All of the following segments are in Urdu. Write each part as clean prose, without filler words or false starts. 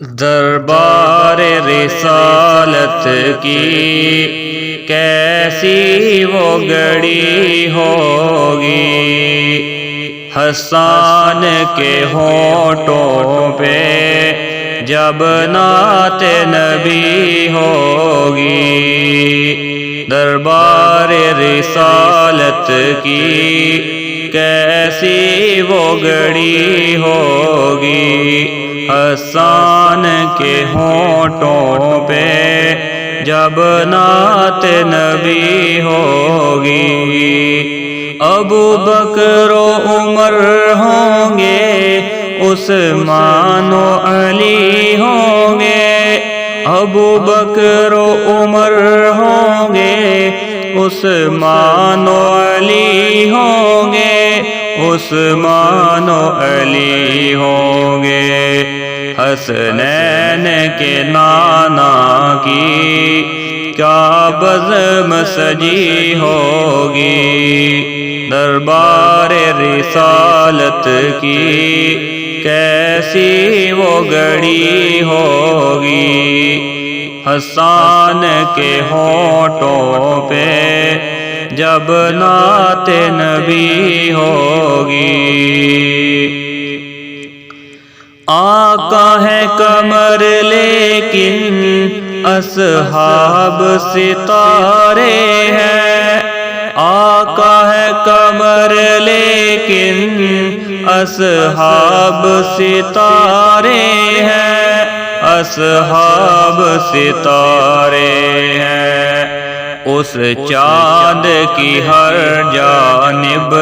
دربار رسالت کی کیسی وہ گھڑی ہوگی، حسان کے ہونٹوں پہ جب نعت نبی ہوگی۔ دربار رسالت کی کیسی وہ گھڑی ہوگی، حسان کے ہونٹوں پہ جب نعت نبی ہوگی۔ ابو بکر و عمر ہوں گے، عثمان و علی ہوں گے، ابو بکر و عمر ہوں گے، عثمان و علی ہوں گے، عثمان و علی ہوں گے۔ حسنین کے نانا کی کیا بزم سجی ہوگی، دربار رسالت کی کیسی وہ گھڑی ہوگی، حسان کے ہونٹوں پہ جب نعت نبی ہوگی۔ آقا ہے قمر لیکن اصحاب ستارے ہیں، آقا ہے قمر لیکن اصحاب ستارے ہیں، اصحاب ستارے ہیں۔ اس چاند کی ہر جانب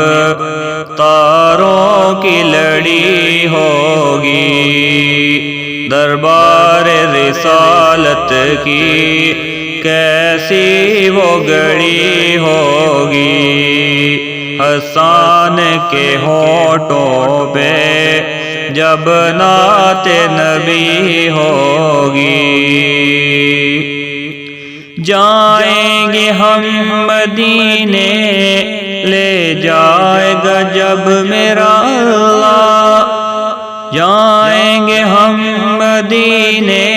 تاروں کی لڑی ہوگی، دربار رسالت کی کیسی وہ گھڑی ہوگی، حسان کے ہونٹوں پہ جب نعت نبی ہوگی۔ جائیں گے ہم مدینے، لے جائے گا جب میرا اللہ، جائیں گے ہم مدینے،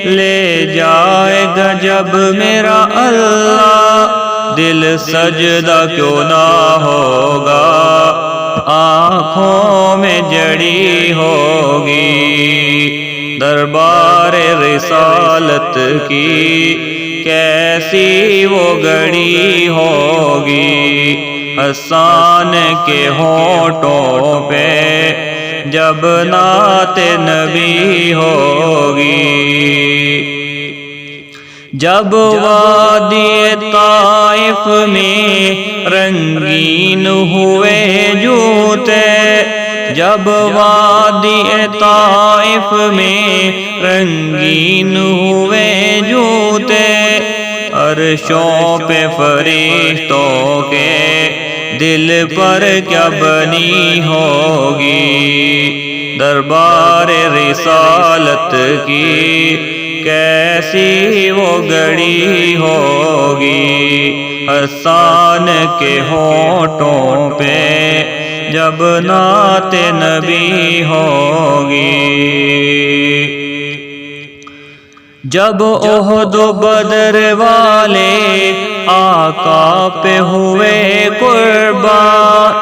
لے جائے گا جب میرا اللہ، دل سجدہ کیوں نہ ہوگا، آنکھوں میں جڑی ہوگی، دربار رسالت کی کیسی وہ گھڑی ہوگی، حسان کے ہونٹوں پہ جب نعت نبی ہوگی۔ جب وادی طائف میں رنگین ہوئے جوتے، جب وادی طائف میں رنگین ہوئے جوتے، عرشوں پہ فرشتوں کے دل پر کیا بنی ہوگی، دربار رسالت کی کیسی وہ گھڑی ہوگی، حسان کے ہونٹوں پہ جب نعت نبی ہوگی۔ جب احد و بدر والے آقا پہ ہوئے قربان،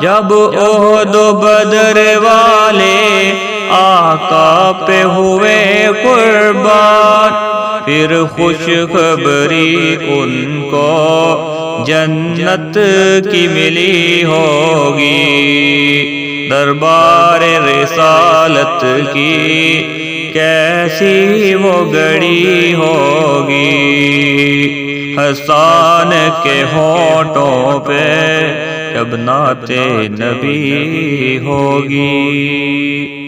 جب احد و بدر والے آقا پہ ہوئے قربان، پھر خوشخبری ان کو جنت کی ملی ہوگی، دربار رسالت کی کیسی وہ گھڑی ہوگی، حسان کے ہونٹوں پہ جب نعت نبی ہوگی۔